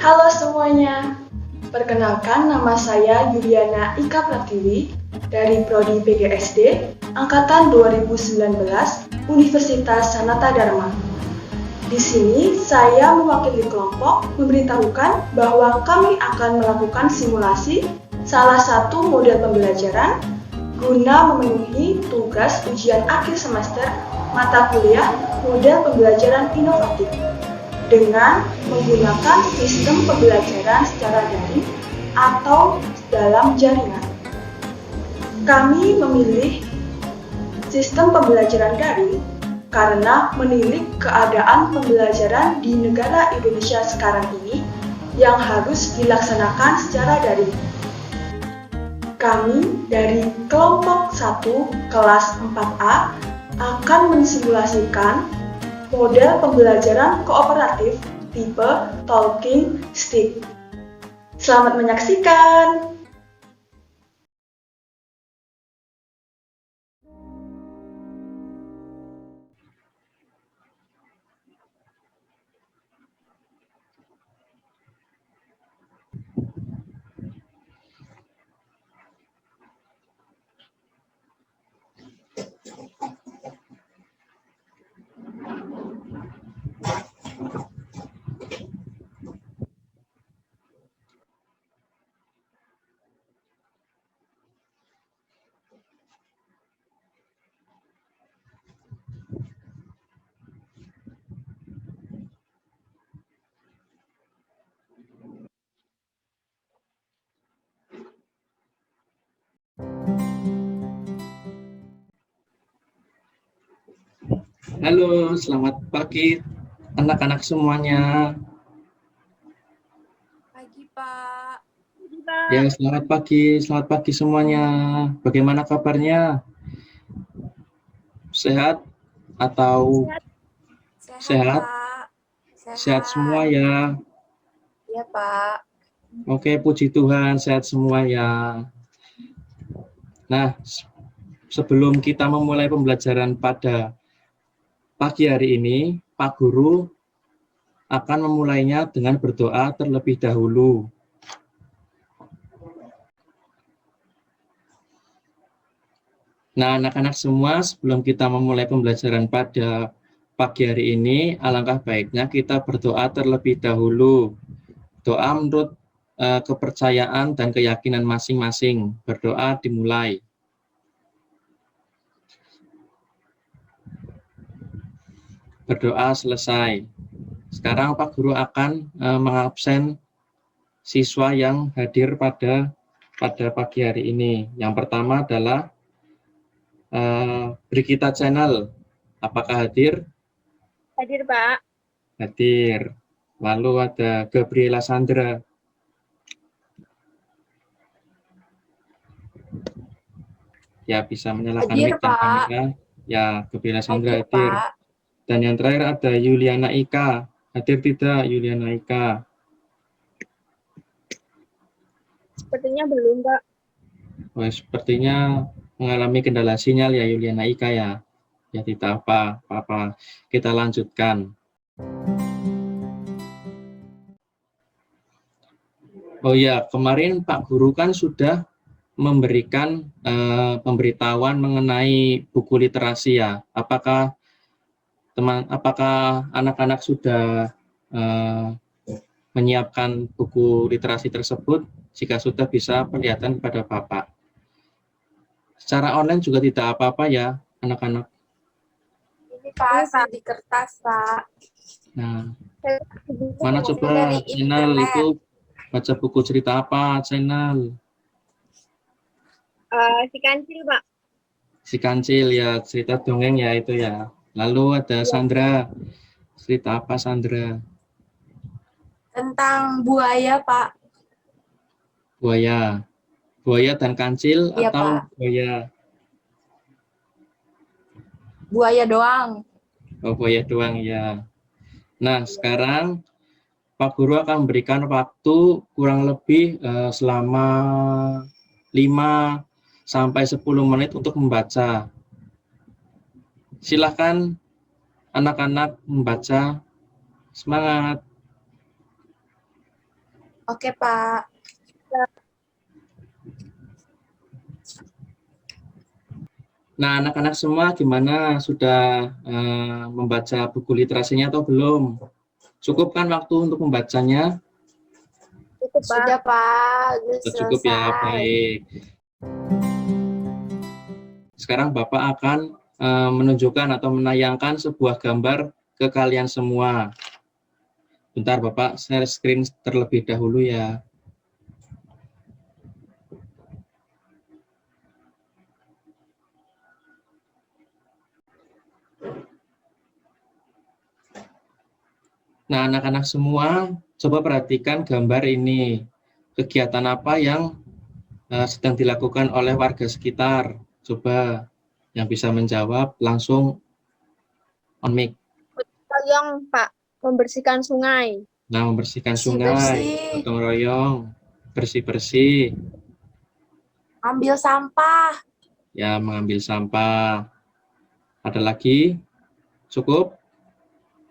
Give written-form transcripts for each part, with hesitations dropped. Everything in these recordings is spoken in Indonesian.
Halo semuanya, perkenalkan nama saya Yuliana Ika Pratiwi dari Prodi PGSD Angkatan 2019 Universitas Sanata Dharma. Di sini saya mewakili kelompok memberitahukan bahwa kami akan melakukan simulasi salah satu model pembelajaran guna memenuhi tugas ujian akhir semester mata kuliah model pembelajaran inovatif dengan menggunakan sistem pembelajaran secara daring atau dalam jaringan. Kami memilih sistem pembelajaran daring karena menilik keadaan pembelajaran di negara Indonesia sekarang ini yang harus dilaksanakan secara daring. Kami dari kelompok 1 kelas 4A akan mensimulasikan model pembelajaran kooperatif tipe Talking Stick. Selamat menyaksikan! Halo, selamat pagi anak-anak semuanya. Pagi, Pak. Ya, selamat pagi semuanya. Bagaimana kabarnya? Sehat atau sehat? Pak. Sehat semua ya. Iya, Pak. Oke, puji Tuhan, sehat semua ya. Nah, sebelum kita memulai pembelajaran pada pagi hari ini, Pak Guru akan memulainya dengan berdoa terlebih dahulu. Nah, anak-anak semua, sebelum kita memulai pembelajaran pada pagi hari ini, alangkah baiknya kita berdoa terlebih dahulu. Doa menurut kepercayaan dan keyakinan masing-masing. Berdoa dimulai. Berdoa selesai. Sekarang Pak Guru akan mengabsen siswa yang hadir pada pagi hari ini. Yang pertama adalah Brigita Channel. Apakah hadir? Hadir, Pak. Hadir. Lalu ada Gabriela Sandra. Ya, bisa menyalakan Hadir, mic dan Pak. kamera. Ya, Gabriela Sandra Hadir, hadir. Pak. Dan yang terakhir ada Yuliana Ika. Hadir tidak Yuliana Ika? Sepertinya belum, Pak. Oh, sepertinya mengalami kendala sinyal ya Yuliana Ika ya. Ya tidak apa-apa. Kita lanjutkan. Oh ya, kemarin Pak Guru kan sudah memberikan pemberitahuan mengenai buku literasi ya. Apakah anak-anak sudah menyiapkan buku literasi tersebut? Jika sudah, bisa perlihatkan kepada Bapak. Secara online juga tidak apa-apa ya, anak-anak. Ini, Pak, di kertas, Pak. Nah, mana coba Dari channel internet. itu baca buku cerita apa channel? Si Kancil, Pak. Si Kancil ya, cerita dongeng ya itu ya. Lalu ada Sandra. Cerita apa Sandra? Tentang buaya, Pak. Buaya. Buaya dan kancil Iya, atau Pak. buaya? Buaya doang. Oh, buaya doang ya. Nah, sekarang Pak Guru akan memberikan waktu kurang lebih selama 5 sampai 10 menit untuk membaca. Silakan anak-anak membaca. Semangat. Oke, Pak. Nah, anak-anak semua gimana? Sudah membaca buku literasinya atau belum? Cukup kan waktu untuk membacanya? Cukup, Pak. Sudah, Pak. Udah Sudah cukup ya, selesai. baik. Sekarang Bapak akan menunjukkan atau menayangkan sebuah gambar ke kalian semua. Bentar, Bapak share screen terlebih dahulu ya. Nah, anak-anak semua, coba perhatikan gambar ini. Kegiatan apa yang sedang dilakukan oleh warga sekitar? Coba yang bisa menjawab langsung on mic. Tolong, Pak, membersihkan sungai. Nah, membersihkan sungai, Bersih-bersih. gotong royong, bersih-bersih, Ambil sampah. ya mengambil sampah. Ada lagi? Cukup?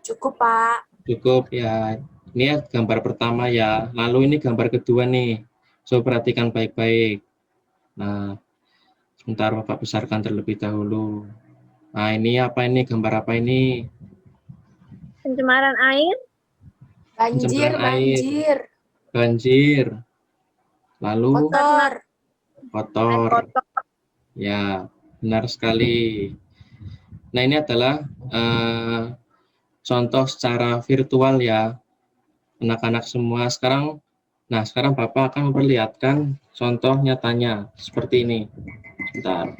Cukup, Pak. Cukup ya. Ini ya gambar pertama ya. Lalu ini gambar kedua nih. Coba perhatikan baik-baik. Nah, sebentar Bapak besarkan terlebih dahulu. Nah, ini apa ini? Gambar apa ini? Pencemaran air. Banjir, Pencemaran air, banjir. banjir, lalu Kotor. Air kotor. kotor. Ya, benar sekali. Nah, ini adalah contoh secara virtual ya, anak-anak semua. Sekarang Bapak akan memperlihatkan contoh nyatanya seperti ini. Bentar.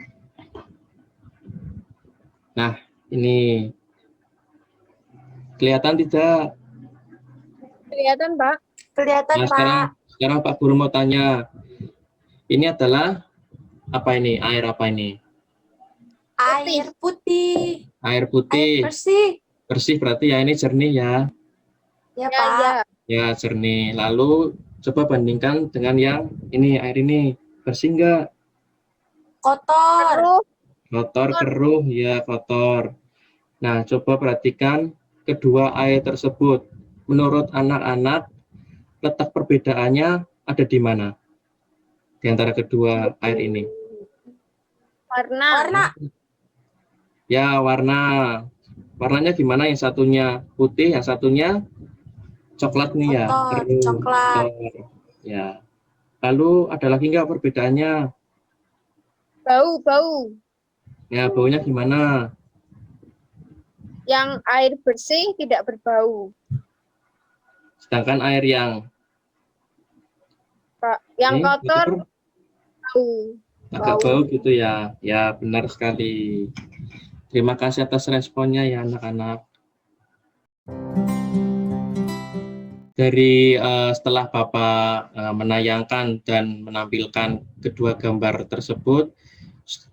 Nah, ini kelihatan tidak? Kelihatan, Pak. Kelihatan, Nah, Pak. sekarang Pak Guru mau tanya. Ini adalah apa ini? Air apa ini? Air putih. Air Air putih. bersih. Bersih berarti ya, ini jernih ya. Ya, Ya, Pak. ya. Ya, jernih. Lalu coba bandingkan dengan yang ini, air ini. Bersih enggak? Kotor. Terus, Kotor, keruh, ya kotor. Nah, coba perhatikan kedua air tersebut. Menurut anak-anak, letak perbedaannya ada di mana? Di antara kedua air ini. warna. Warna. Ya, warna. Warnanya gimana? Yang satunya putih, yang satunya coklat nih ya. Kotor. Keruh, Coklat. kotor. Ya. Lalu ada lagi enggak perbedaannya? Bau, bau. Ya, baunya gimana? Yang air bersih tidak berbau. Sedangkan air yang Pak. Yang ini, kotor, bau. agak Bau. bau gitu ya. Ya, benar sekali. Terima kasih atas responnya ya anak-anak. Dari setelah Bapak menayangkan dan menampilkan kedua gambar tersebut,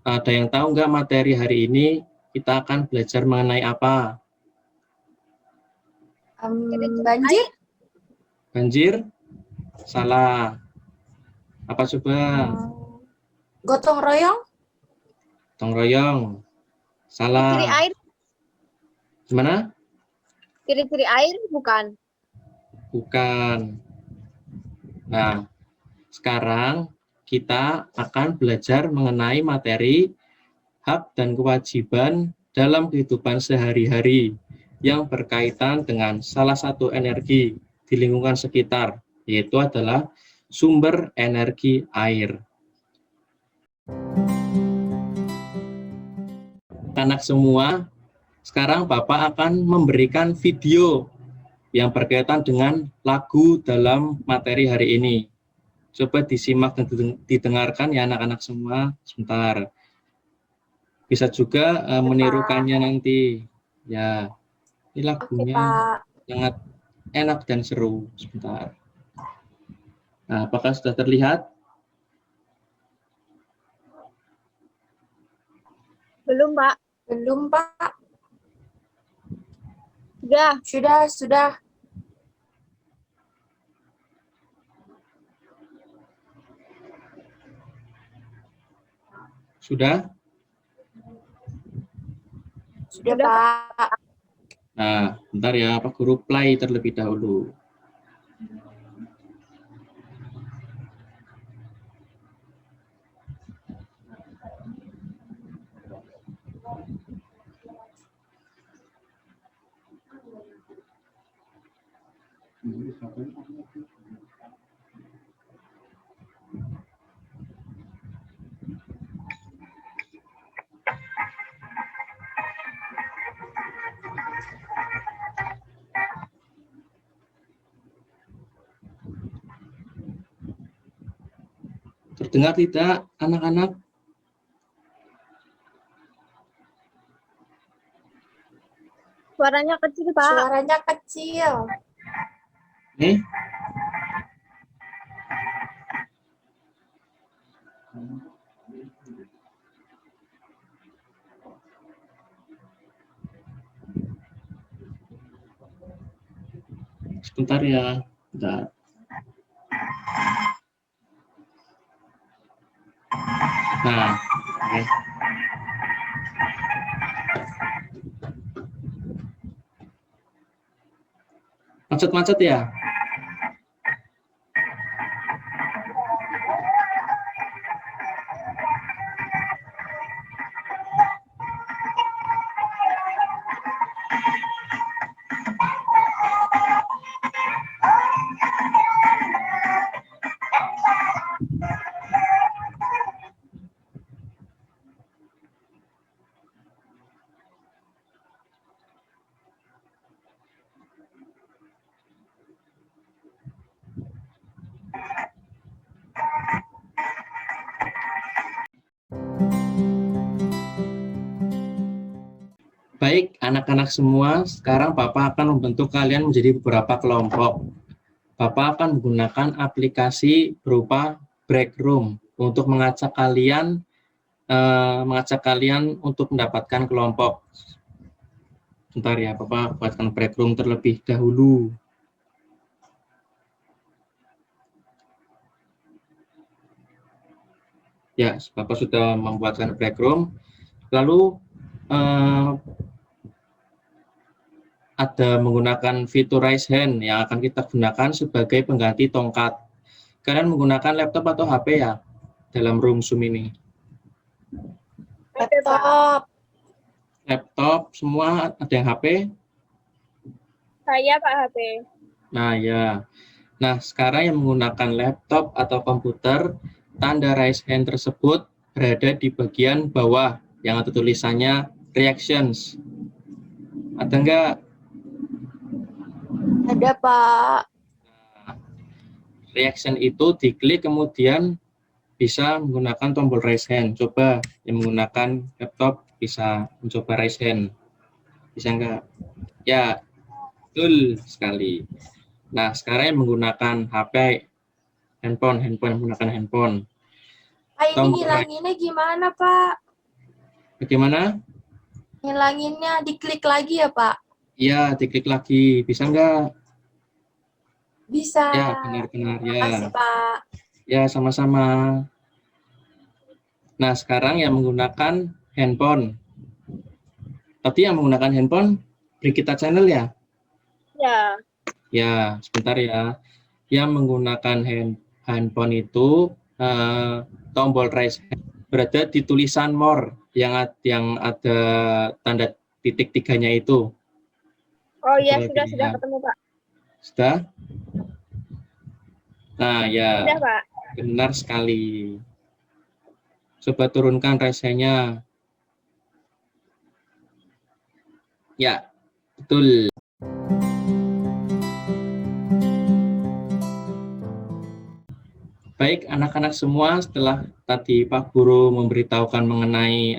ada yang tahu nggak materi hari ini kita akan belajar mengenai apa? Banjir. Banjir? Salah. Apa coba? Gotong royong. Gotong royong? Ciri Salah. air, Gimana? ciri-ciri air bukan. Bukan. Nah, sekarang kita akan belajar mengenai materi hak dan kewajiban dalam kehidupan sehari-hari yang berkaitan dengan salah satu energi di lingkungan sekitar, yaitu adalah sumber energi air. Anak semua, sekarang Bapak akan memberikan video yang berkaitan dengan lagu dalam materi hari ini. Coba disimak dan didengarkan ya anak-anak semua. Sebentar. Bisa juga menirukannya nanti. Ya, ini Oke, lagunya Pak. sangat enak dan seru. Sebentar. Nah, apakah sudah terlihat? Belum, Pak. Belum, Pak. Sudah. Sudah. Sudah? Sudah, Pak. Nah, bentar ya, Pak Guru play terlebih dahulu. Terdengar tidak, anak-anak? Suaranya kecil, Pak. Suaranya kecil. Nih. Sebentar ya. Bentar. Nah, oke. Macet-macet ya? Baik, anak-anak semua, sekarang Bapak akan membentuk kalian menjadi beberapa kelompok. Bapak akan menggunakan aplikasi berupa break room untuk mengajak kalian untuk mendapatkan kelompok. Bentar ya, Bapak buatkan break room terlebih dahulu. Ya, Bapak sudah membuatkan break room. Lalu ada menggunakan fitur raise hand yang akan kita gunakan sebagai pengganti tongkat. Kalian menggunakan laptop atau HP ya dalam room Zoom ini? Laptop. Laptop semua, ada yang HP? Saya, Pak, HP. Nah ya. Nah sekarang yang menggunakan laptop atau komputer, tanda raise hand tersebut berada di bagian bawah yang ada tulisannya reactions. Ada enggak? Ada, Pak. Reaction itu diklik kemudian bisa menggunakan tombol raise hand. Coba yang menggunakan laptop bisa mencoba raise hand. Bisa enggak? Ya, betul sekali. Nah, sekarang yang menggunakan HP, handphone menggunakan handphone. Pak, ini ngilanginnya gimana, Pak? Bagaimana? Ngilanginnya diklik lagi ya, Pak? Iya, diklik lagi. Bisa enggak? Bisa. Ya, benar-benar ya. Makasih, Pak. Ya, sama-sama. Nah, sekarang yang menggunakan handphone. Tadi yang menggunakan handphone, beri kita channel ya? Ya. Ya, sebentar ya. Yang menggunakan handphone itu tombol raise hand berada di tulisan more yang ada tanda titik tiganya itu. Oh iya, Coba sudah ketemu, Pak. Sudah? Nah, ya. Sudah, Pak. Benar sekali. Coba turunkan raise hand-nya. Ya, betul. Baik, anak-anak semua, setelah tadi Pak Guru memberitahukan mengenai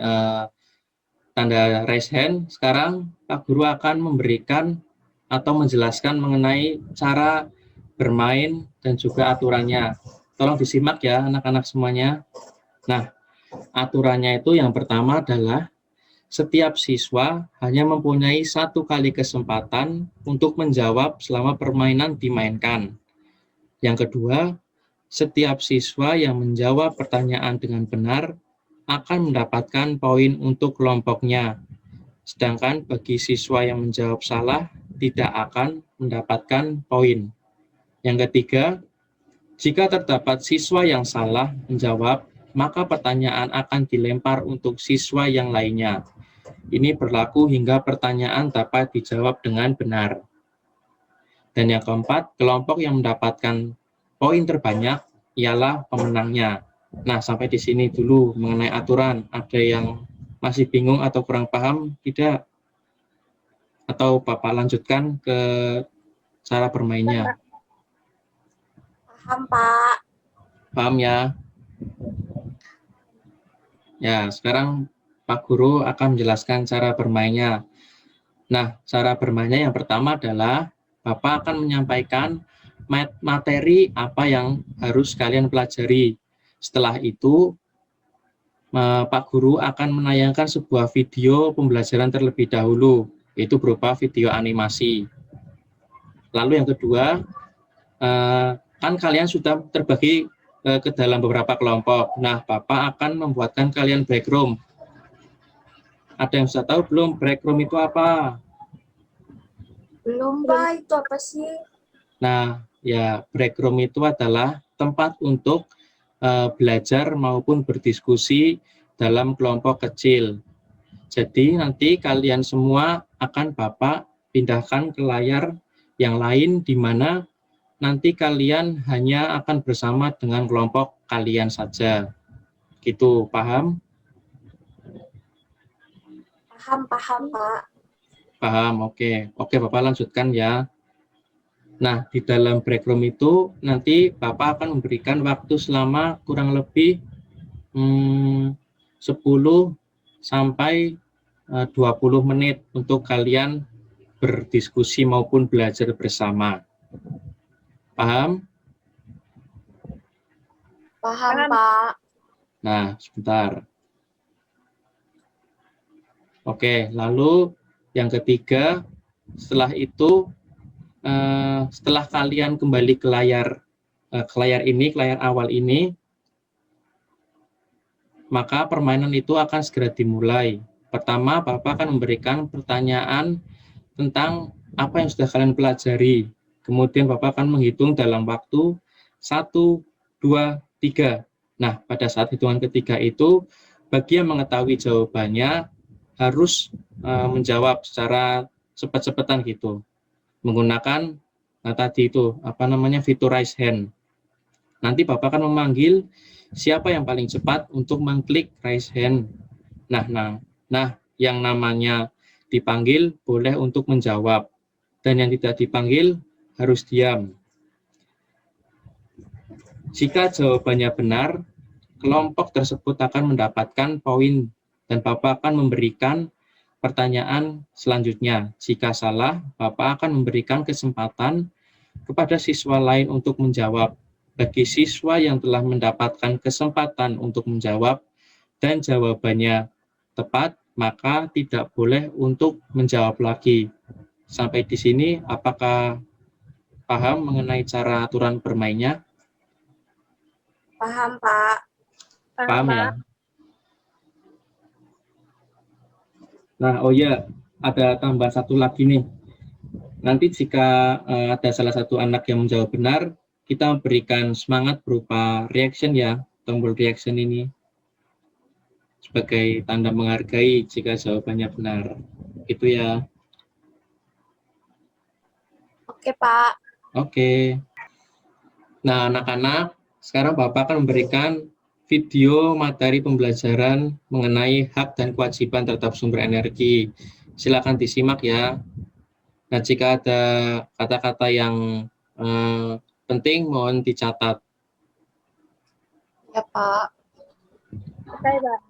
tanda raise hand, sekarang Pak Guru akan memberikan atau menjelaskan mengenai cara bermain dan juga aturannya. Tolong disimak ya anak-anak semuanya. Nah, aturannya itu yang pertama adalah setiap siswa hanya mempunyai 1 kali kesempatan untuk menjawab selama permainan dimainkan. Yang kedua, setiap siswa yang menjawab pertanyaan dengan benar akan mendapatkan poin untuk kelompoknya. Sedangkan bagi siswa yang menjawab salah, tidak akan mendapatkan poin. Yang ketiga, jika terdapat siswa yang salah menjawab, maka pertanyaan akan dilempar untuk siswa yang lainnya. Ini berlaku hingga pertanyaan dapat dijawab dengan benar. Dan yang keempat, kelompok yang mendapatkan poin terbanyak ialah pemenangnya. Nah, sampai di sini dulu mengenai aturan. Ada yang masih bingung atau kurang paham tidak? Atau Bapak lanjutkan ke cara bermainnya? Paham, Pak. Paham ya? Ya, sekarang Pak Guru akan menjelaskan cara bermainnya. Nah, cara bermainnya yang pertama adalah Bapak akan menyampaikan materi apa yang harus kalian pelajari. Setelah itu, Pak Guru akan menayangkan sebuah video pembelajaran terlebih dahulu, yaitu berupa video animasi. Lalu yang kedua, kan kalian sudah terbagi ke dalam beberapa kelompok. Nah, Bapak akan membuatkan kalian break room. Ada yang sudah tahu belum break room itu apa? Belum, Pak. Itu apa sih? Nah, ya break room itu adalah tempat untuk belajar maupun berdiskusi dalam kelompok kecil. Jadi nanti kalian semua akan Bapak pindahkan ke layar yang lain di mana nanti kalian hanya akan bersama dengan kelompok kalian saja. Gitu, paham? Paham, paham, Pak. Paham, oke. Oke, Bapak lanjutkan ya. Nah, di dalam break room itu nanti Bapak akan memberikan waktu selama kurang lebih 10 sampai 20 menit untuk kalian berdiskusi maupun belajar bersama. Paham? Paham, Paham. Pak. Nah, sebentar. Oke, lalu yang ketiga, setelah itu, setelah kalian kembali ke layar ini, ke layar awal ini, maka permainan itu akan segera dimulai. Pertama, Bapak akan memberikan pertanyaan tentang apa yang sudah kalian pelajari. Kemudian Bapak akan menghitung dalam waktu 1, 2, 3. Nah, pada saat hitungan ketiga itu, bagi yang mengetahui jawabannya harus menjawab secara cepat-cepatan gitu. Menggunakan tadi itu, fitur raise hand. Nanti Bapak akan memanggil siapa yang paling cepat untuk mengklik raise hand. Nah, yang namanya dipanggil boleh untuk menjawab, dan yang tidak dipanggil harus diam. Jika jawabannya benar, kelompok tersebut akan mendapatkan poin, dan Bapak akan memberikan pertanyaan selanjutnya. Jika salah, Bapak akan memberikan kesempatan kepada siswa lain untuk menjawab. Bagi siswa yang telah mendapatkan kesempatan untuk menjawab dan jawabannya tepat, maka tidak boleh untuk menjawab lagi. Sampai di sini, apakah paham mengenai cara aturan bermainnya? Paham, Pak. Paham ya? Pak. Nah, oh ya, ada tambah satu lagi nih. Nanti jika ada salah satu anak yang menjawab benar, kita berikan semangat berupa reaction ya, tombol reaction ini sebagai tanda menghargai jika jawabannya benar. Itu ya. Oke, Pak. Oke. Nah, anak-anak, sekarang Bapak akan memberikan video materi pembelajaran mengenai hak dan kewajiban terhadap sumber energi. Silakan disimak ya. Nah, jika ada kata-kata yang penting, mohon dicatat. Ya, Pak. Oke, Pak.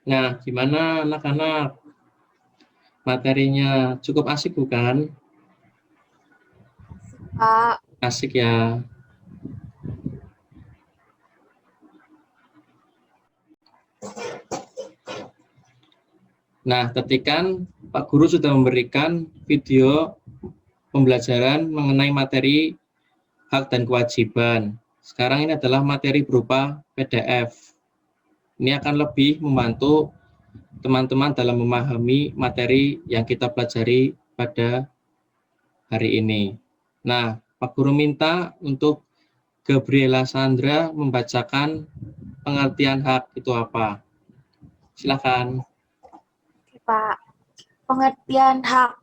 Nah, gimana anak-anak? Materinya cukup asik bukan? Pak. Asik ya. Nah, ketika Pak Guru sudah memberikan video pembelajaran mengenai materi hak dan kewajiban. Sekarang ini adalah materi berupa PDF. Ini akan lebih membantu teman-teman dalam memahami materi yang kita pelajari pada hari ini. Nah, Pak Guru minta untuk Gabriela Sandra membacakan pengertian hak itu apa. Silakan. Pak, pengertian hak.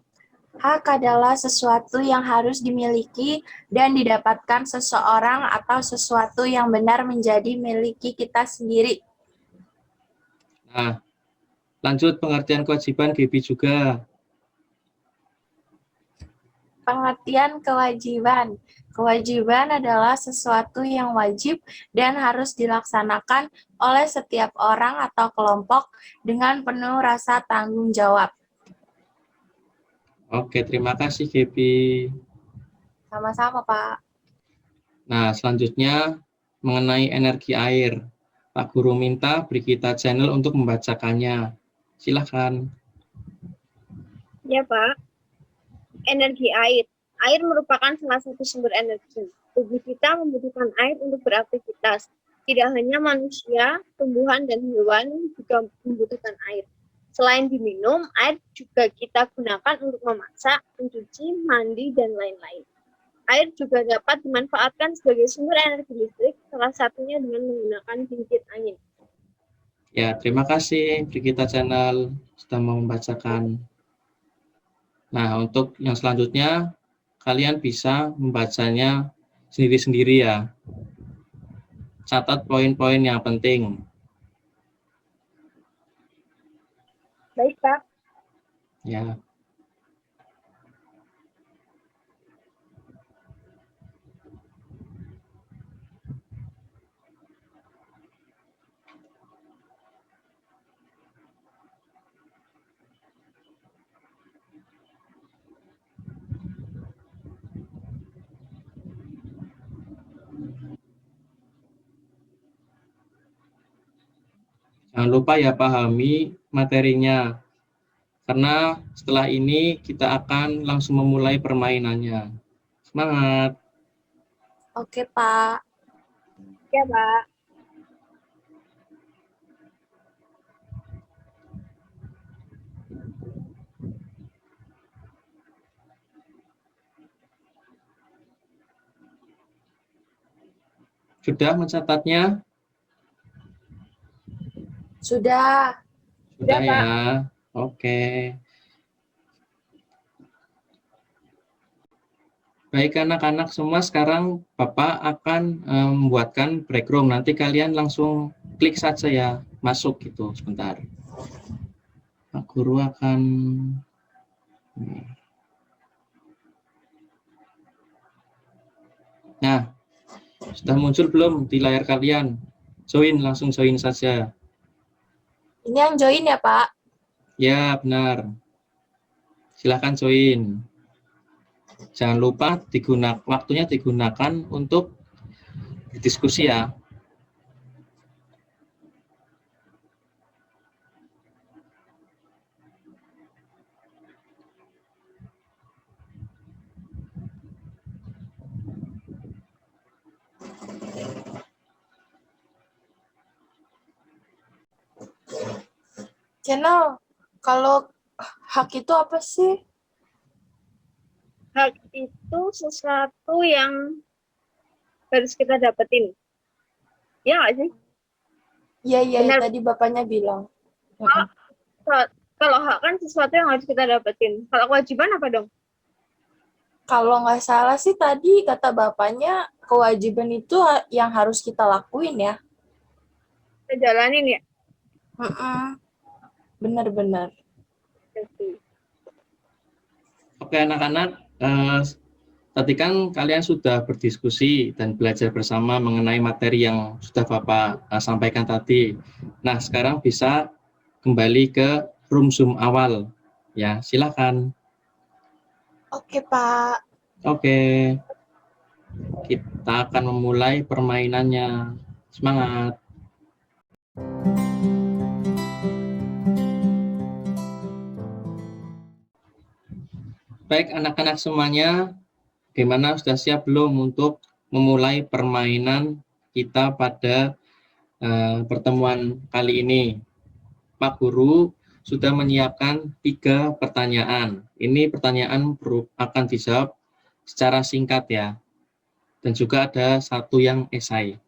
Hak adalah sesuatu yang harus dimiliki dan didapatkan seseorang atau sesuatu yang benar menjadi miliki kita sendiri. Nah, lanjut pengertian kewajiban Gaby juga. Pengertian kewajiban. Kewajiban adalah sesuatu yang wajib dan harus dilaksanakan oleh setiap orang atau kelompok dengan penuh rasa tanggung jawab. Oke, terima kasih Gaby. Sama-sama, Pak. Nah, selanjutnya mengenai energi air. Pak Guru minta Brigita Channel untuk membacakannya. Silakan. Ya, Pak. Energi air. Air merupakan salah satu sumber energi. Tubuh kita membutuhkan air untuk beraktivitas. Tidak hanya manusia, tumbuhan, dan hewan juga membutuhkan air. Selain diminum, air juga kita gunakan untuk memasak, mencuci, mandi, dan lain-lain. Air juga dapat dimanfaatkan sebagai sumber energi listrik, salah satunya dengan menggunakan kincir angin. Ya, terima kasih Brigita Channel sudah mau membacakan. Nah, untuk yang selanjutnya, kalian bisa membacanya sendiri-sendiri ya. Catat poin-poin yang penting. Baik, Pak. Ya. Jangan lupa ya pahami materinya. Karena setelah ini kita akan langsung memulai permainannya. Semangat. Oke, Pak. Ya, Pak. Sudah mencatatnya? Sudah. Sudah Sudah, ya. Pak. Oke. Baik anak-anak semua, sekarang Bapak akan membuatkan break room. Nanti kalian langsung klik saja ya, masuk gitu sebentar. Pak Guru akan Nah, sudah muncul belum di layar kalian? Join, langsung join saja. Ini yang join ya, Pak? Ya, benar. Silahkan join. Jangan lupa waktunya digunakan untuk diskusi ya. Channel, kalau hak itu apa sih? Hak itu sesuatu yang harus kita dapetin. Ya nggak sih? Iya, iya, Benar. tadi Bapaknya bilang. Kalau hak kan sesuatu yang harus kita dapetin. Kalau kewajiban apa dong? Kalau nggak salah sih tadi kata Bapaknya, kewajiban itu yang harus kita lakuin ya. Kita jalanin ya. Benar-benar. Oke anak-anak, tadi kan kalian sudah berdiskusi dan belajar bersama mengenai materi yang sudah Bapak sampaikan tadi. Nah, sekarang bisa kembali ke room Zoom awal. Ya, silakan. Oke, Pak. Oke, kita akan memulai permainannya. Semangat. Baik anak-anak semuanya, bagaimana, sudah siap belum untuk memulai permainan kita pada pertemuan kali ini? Pak Guru sudah menyiapkan 3 pertanyaan. Ini pertanyaan akan dijawab secara singkat ya. Dan juga ada 1 yang esai.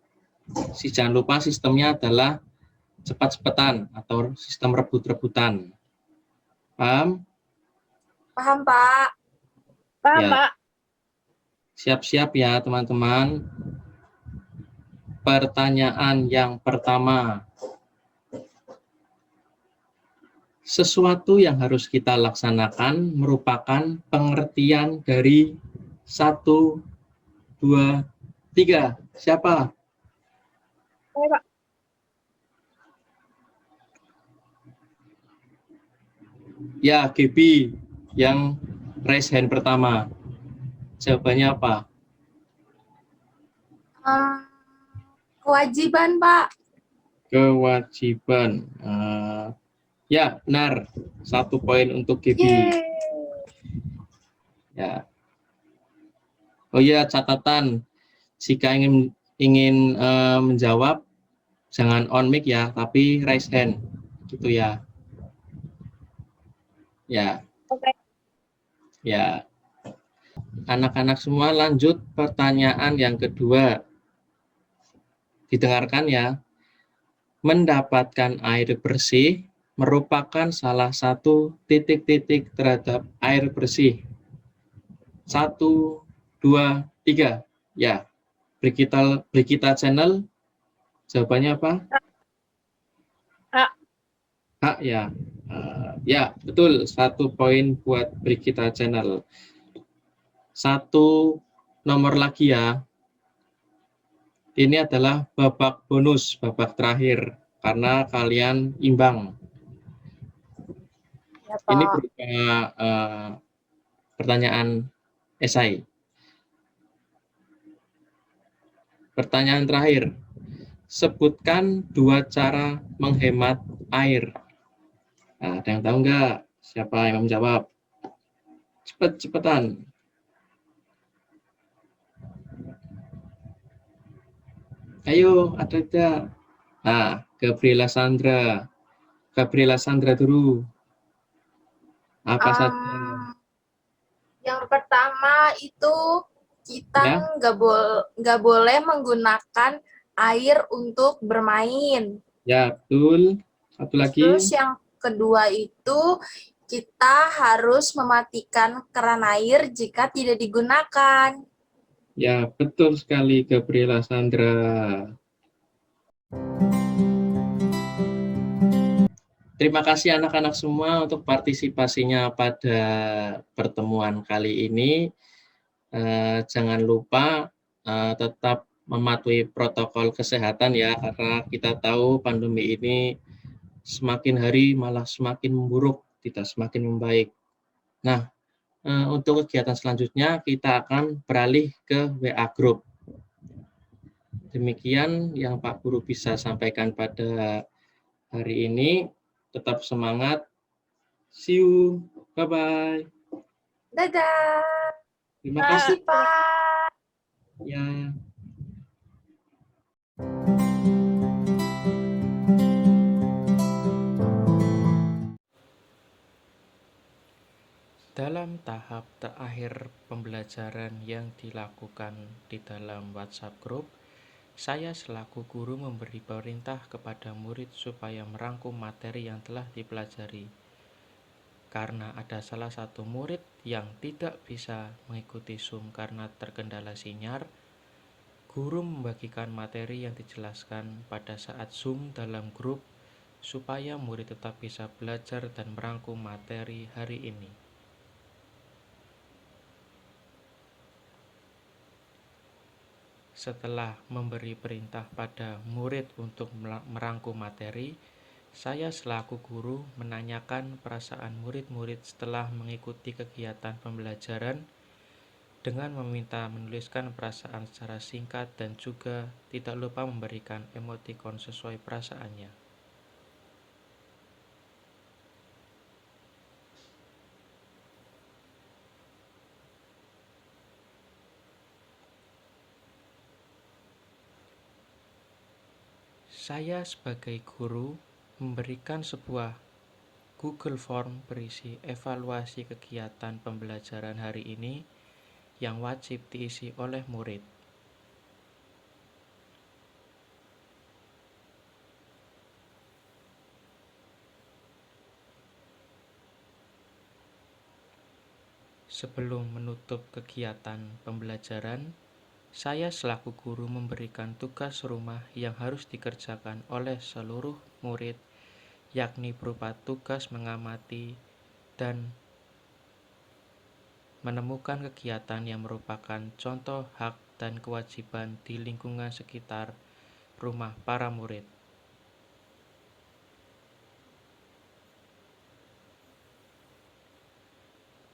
Jangan lupa sistemnya adalah cepat-cepatan atau sistem rebut-rebutan. Paham? Paham, Pak. Paham, Ya. Pak. Siap-siap ya teman-teman. Pertanyaan yang pertama. Sesuatu yang harus kita laksanakan merupakan pengertian dari 1, 2, 3. Siapa? Oke, Pak. Ya, Gaby yang raise hand pertama. Jawabannya apa? Kewajiban, Pak. Kewajiban. Ya, benar. 1 poin untuk Gaby. Yeay. Ya. Oh ya, catatan. Jika ingin menjawab, jangan on mic ya, tapi raise hand. Gitu ya. Ya. Oke. Ya. Anak-anak semua, lanjut pertanyaan yang kedua. Didengarkan ya. Mendapatkan air bersih merupakan salah satu titik-titik terhadap air bersih. 1, 2, 3. Ya. Brigita Channel. Jawabannya apa? Hak. Hak ya. Ya, betul. 1 poin buat Brigita Channel. 1 nomor lagi ya. Ini adalah babak bonus, babak terakhir, karena kalian imbang. Ya, Pak. Ini berupa pertanyaan esai. Pertanyaan terakhir. Sebutkan 2 cara menghemat air. Nah, ada yang tahu nggak? Siapa yang mau menjawab? Cepat-cepatan. Ayo, ada tidak? Nah, Gabriela Sandra. Gabriela Sandra dulu. Apa saja? Yang pertama itu kita Ya. nggak boleh menggunakan air untuk bermain. Ya, betul. Satu lagi. Terus yang kedua itu kita harus mematikan keran air jika tidak digunakan. Ya, betul sekali Gabriela Sandra. Terima kasih anak-anak semua untuk partisipasinya pada pertemuan kali ini. Jangan lupa tetap mematuhi protokol kesehatan ya, karena kita tahu pandemi ini semakin hari malah semakin memburuk, tidak semakin membaik. Nah, untuk kegiatan selanjutnya kita akan beralih ke WA Group. Demikian yang Pak Guru bisa sampaikan pada hari ini. Tetap semangat. See you. Bye-bye. Dadah. Terima kasih. Pak. Ya. Dalam tahap terakhir pembelajaran yang dilakukan di dalam WhatsApp Group, saya selaku guru memberi perintah kepada murid supaya merangkum materi yang telah dipelajari. Karena ada salah satu murid yang tidak bisa mengikuti Zoom karena terkendala sinyal, guru membagikan materi yang dijelaskan pada saat Zoom dalam grup supaya murid tetap bisa belajar dan merangkum materi hari ini. Setelah memberi perintah pada murid untuk merangkum materi, saya selaku guru menanyakan perasaan murid-murid setelah mengikuti kegiatan pembelajaran dengan meminta menuliskan perasaan secara singkat dan juga tidak lupa memberikan emotikon sesuai perasaannya. Saya sebagai guru memberikan sebuah Google Form berisi evaluasi kegiatan pembelajaran hari ini yang wajib diisi oleh murid. Sebelum menutup kegiatan pembelajaran, saya selaku guru memberikan tugas rumah yang harus dikerjakan oleh seluruh murid, yakni berupa tugas mengamati dan menemukan kegiatan yang merupakan contoh hak dan kewajiban di lingkungan sekitar rumah para murid.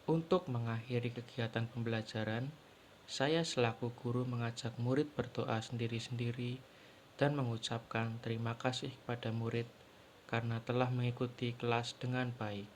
Untuk mengakhiri kegiatan pembelajaran, saya selaku guru mengajak murid berdoa sendiri-sendiri dan mengucapkan terima kasih kepada murid karena telah mengikuti kelas dengan baik.